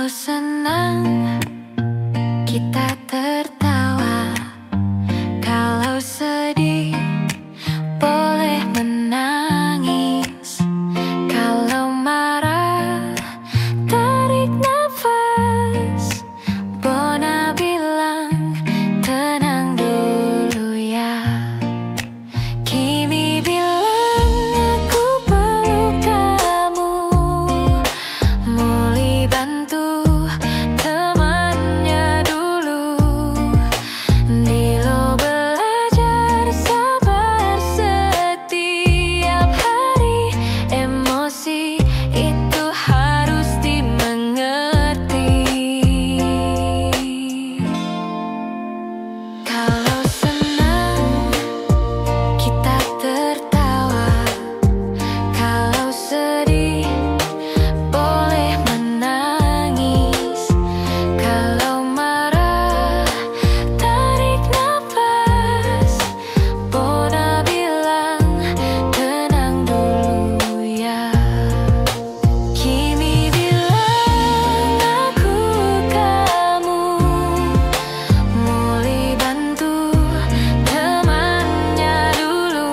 senang kita tertawa, kalau sedih boleh menangis, kalau marah tarik nafas. Bona bilang tenang dulu ya, Kimi bilang aku peluk kamu, Molly bantu temannya dulu. Dilo belajar sabar setiap hari, emosi itu harus dimengerti. Kalau senang kita tertawa, kalau sedih boleh menangis, kalau marah tarik nafas. Bona bilang tenang dulu ya, Kimi bilang aku kamu, Molly bantu temannya dulu.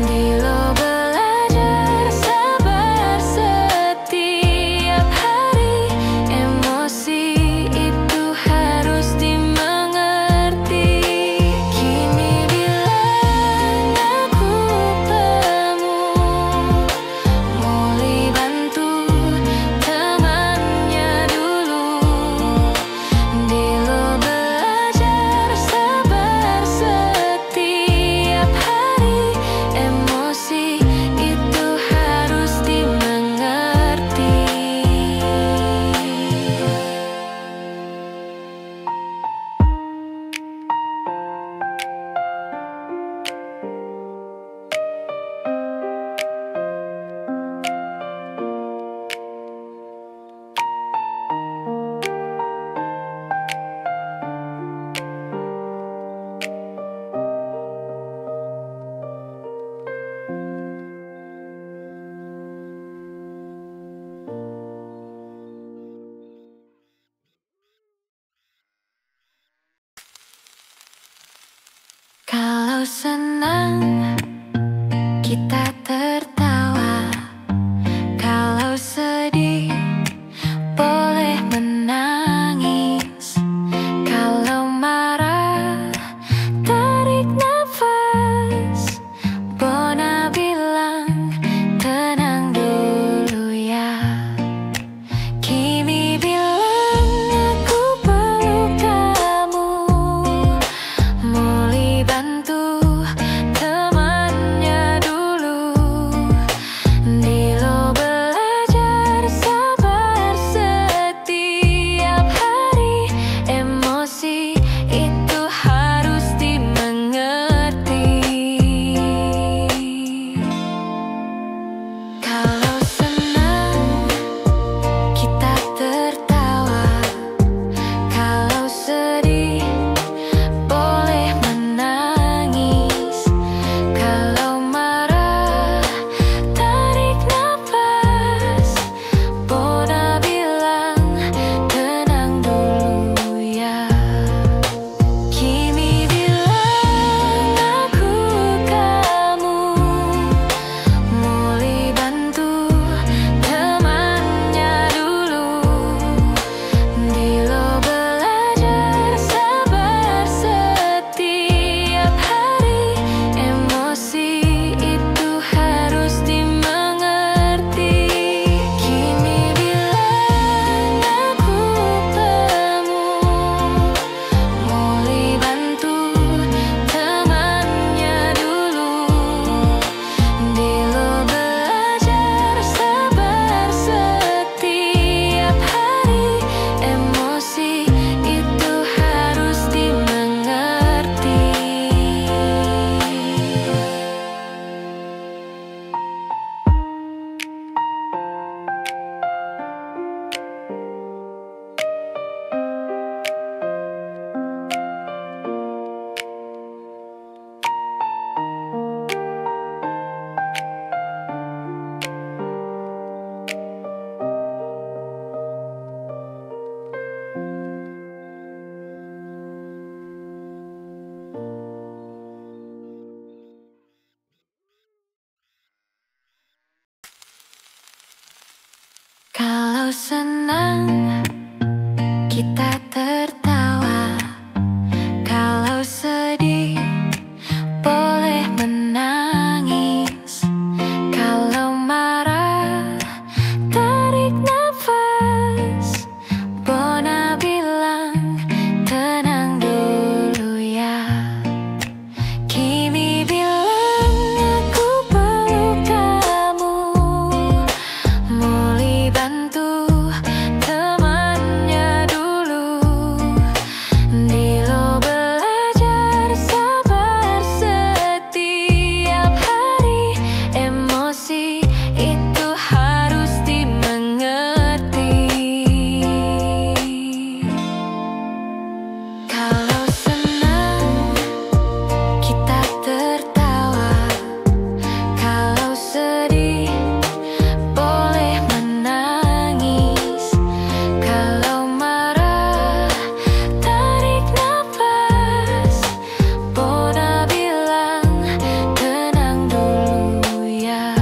Dilo belajar sabar setiap hari, emosi itu harus dimengerti. Kimi bilang aku kamu, Molly bantu temannya dulu. Dilo belajar sabar setiap hari, emosi itu harus dimengerti. Kalau senang kita tertawa, kalau sedih boleh menangis, kalau marah tarik nafas. Bona bilang tenang dulu ya, Kimi bilang aku peluk kamu, Molly bantu temannya Kalau senang kita tertawa, kalau sedih boleh menangis, kalau marah tarik nafas. Bona bilang tenang dulu ya. Kimi bilang aku peluk kamu, mulai bantu temannya dulu. Dilo belajar sabar setiap hari, emosi itu harus dimengerti. Kalau senang kita tertawa, kalau sedih boleh menangis, kalau marah tarik nafas. Bona bilang tenang dulu ya.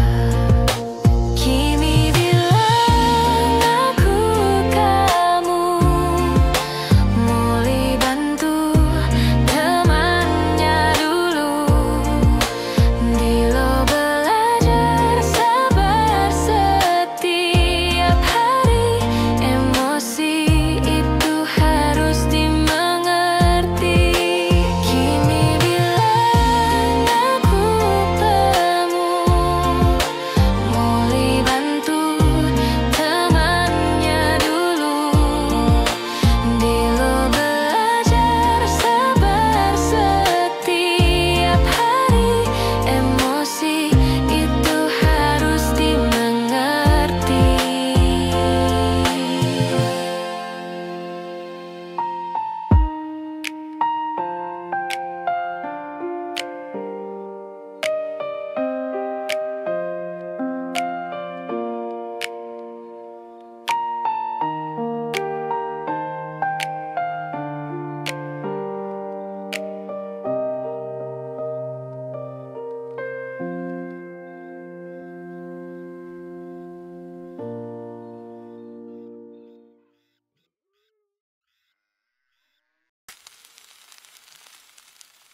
Kimi bilang aku kamu, mulai bantu temannya dulu. Dilo belajar sabar setiap hari, emosi itu harus dimengerti. Kimi bilang aku kamu, mulai bantu temannya dulu. Dilo belajar sabar setiap hari, emosi itu harus dimengerti.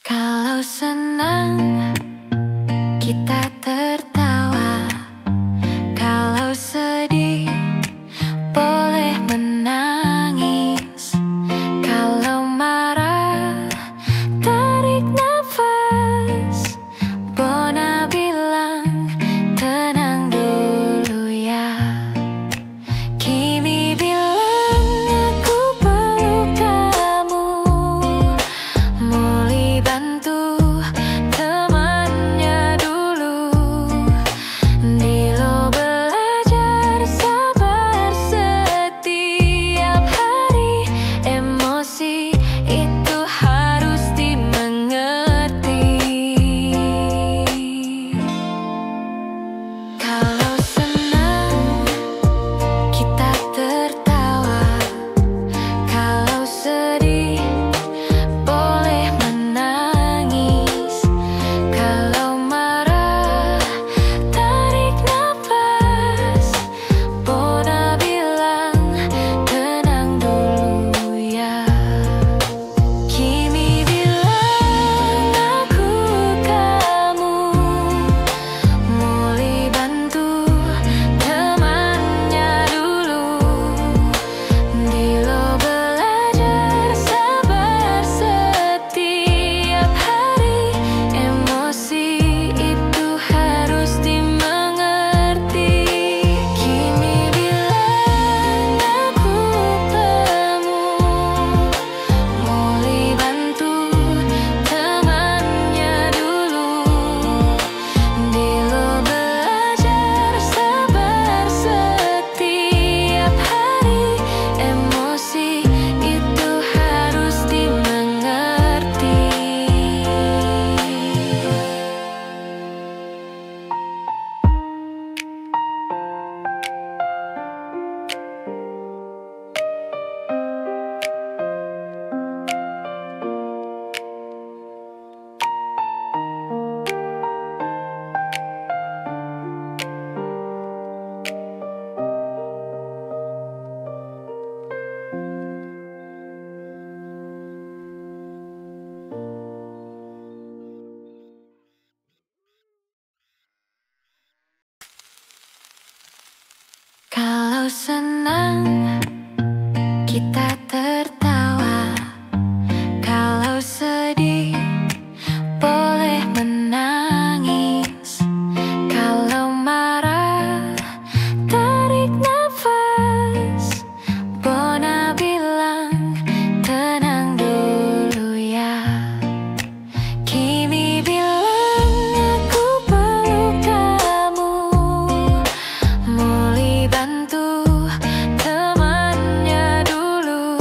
Kalau senang kita tertawa, kalau sedih boleh menangis, kalau marah tarik nafas. Bona bilang tenang dulu ya. Kimi bilang aku peluk kamu, mulai bantu teman. Kalau senang kita tertawa, kalau sedih boleh menangis, kalau marah tarik nafas. Bona bilang tenang dulu ya. Kimi bilang aku peluk kamu, mulai bantu temannya dulu.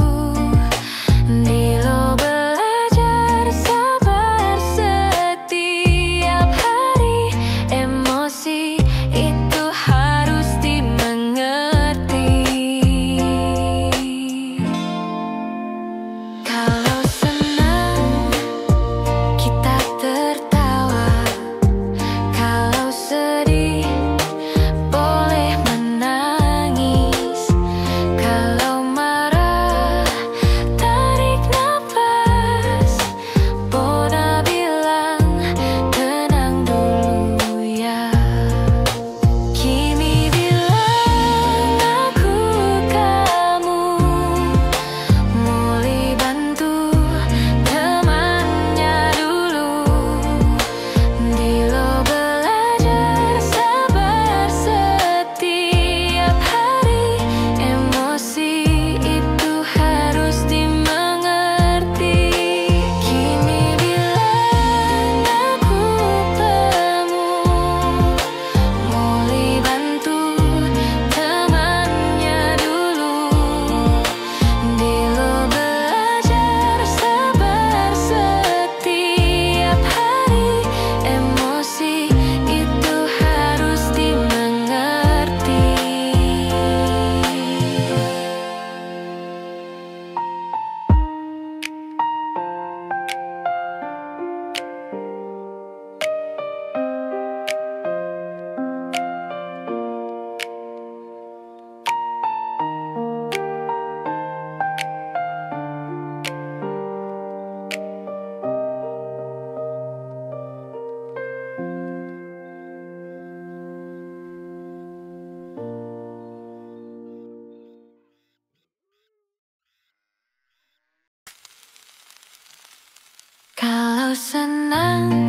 Dilo belajar sabar setiap hari, emosi itu harus dimengerti. Kalau senang kita tertawa, kalau sedih boleh menangis, kalau marah tarik nafas. Bona bilang tenang dulu ya. Kimi bilang aku kamu, mulai bantu temannya dulu. Dilo belajar sabar setiap hari, emosi itu harus dimengerti. Kimi bilang aku temu, mulai bantu temannya dulu. Dilo belajar sabar setiap hari, emosi itu harus dimengerti. Kalau senang